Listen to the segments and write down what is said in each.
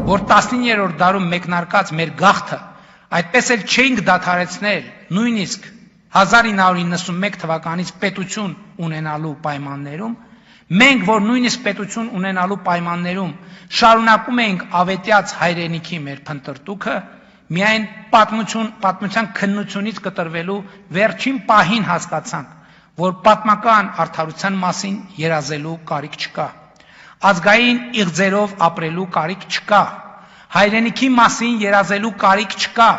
որ 19-րդ դարում մեկնարկած մեր գաղթը այդպես էլ չէինք դադարեցնել, նույնիսկ 1991 թվականից պետություն ունենալու պայմաններում, մենք, որ նույնիսկ պետություն ունենալու պայմաններում շարունակում էինք ավետյաց հայրենիքի մեր փնտրտուքը, միայն պատմության քննությունից կտրվելու վերջին պահին հասկացանք, որ պատմական արդարության մասին երազելու կարիք չկա, ազգային իղձերով ապրելու կարիք չկա, հայրենիքի մասին երազելու կարիք չկա,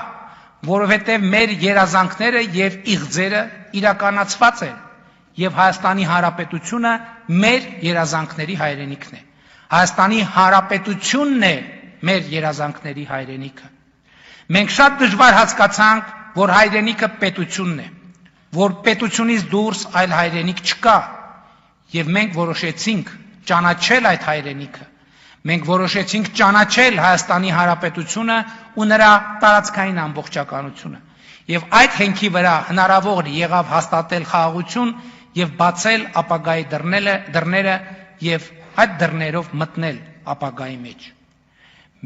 որովհետև մեր երազանքները եւ իղձերը իրականացված են, եւ Հայաստանի Հանրապետությունը մեր երազանքների հայրենիքն է։ Հայաստանի Հանրապետությունն է մեր երազանքների հայրենիքը։ Մենք շատ դժվար հասկացանք, որ հայրենիքը պետությունն է, որ պետությունից դուրս այլ հայրենիք չկա, եւ մենք որոշեցինք ճանաչել այդ հայրենիքը։ Մենք որոշեցինք ճանաչել Հայաստանի Հանրապետությունը ու նրա տարածքային ամբողջականությունը։ Եվ այդ հենքի վրա հնարավոր եղավ հաստատել խաղաղություն եւ բացել ապագայի դռները եւ այդ դռներով մտնել ապագայի մեջ։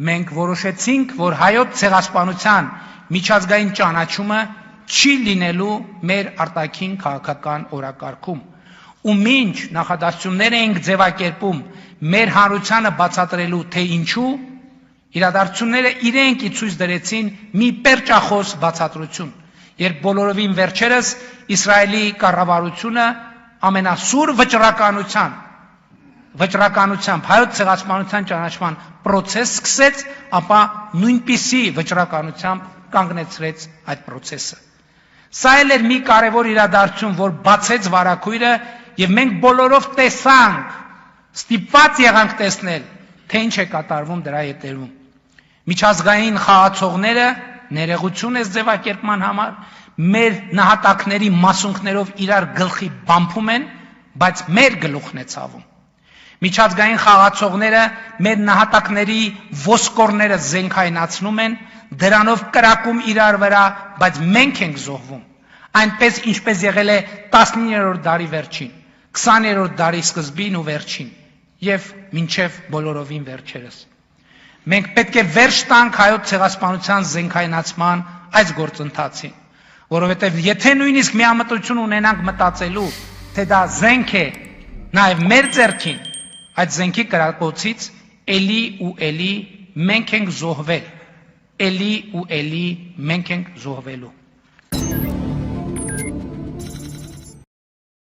Մենք որոշեցինք, որ հայոց ցեղասպանության միջազգային ճանաչումը չի լինելու մեր արտաքին քաղաքական օրակարգում, ու մինչ նախադասություններ էինք ձևակերպում մեր հանրությանը բացատրելու, թե ինչու, իրադարձությունները իրենք ցույց դրեցին մի պերճախոս բացատրություն, երբ բոլորովին վերջերս Իսրայելի կառավարությունը ամենասուր վճռականությամբ հայոց ցեղասպանության ճանաչման process սկսեց, ապա նույնպիսի վճռականությամբ կանգնեցրեց այդ process-ը։ Սա էլ էր մի կարևոր իրադարձություն, որ բացեց վարակույրը, եւ մենք բոլորով տեսանք, ստիպված եղանք տեսնել, թե ինչ է կատարվում դրա ետևում։ Միջազգային խաղացողները ներողություն է ձևակերպման համար, մեր նահատակների մասունքներով իրար գլխի բամփում են, բայց մեր գլուխն է ցավում։ Միջազգային խաղացողները մեր նահատակների ոսկորները զենքայնացնում են, դրանով կրակում իրար վրա, բայց մենք ենք զոհվում։ Այնպես ինչպես եղել է 19-րդ դարի վերջին, 20-րդ դարի սկզբին ու վերջին, եւ մինչեւ բոլորովին վերջերս։ Մենք պետք է վերջ տանք հայոց ցեղասպանության զենքայնացման այս գործընթացին, որովհետև եթե նույնիսկ միամտություն ունենանք մտածելու, թե դա զենք է նաև մեր ձեռքին, այդ զենքի կրակոցից էլի ու էլի մենք ենք զոհվել, էլի ու էլի մենք ենք զոհվելու։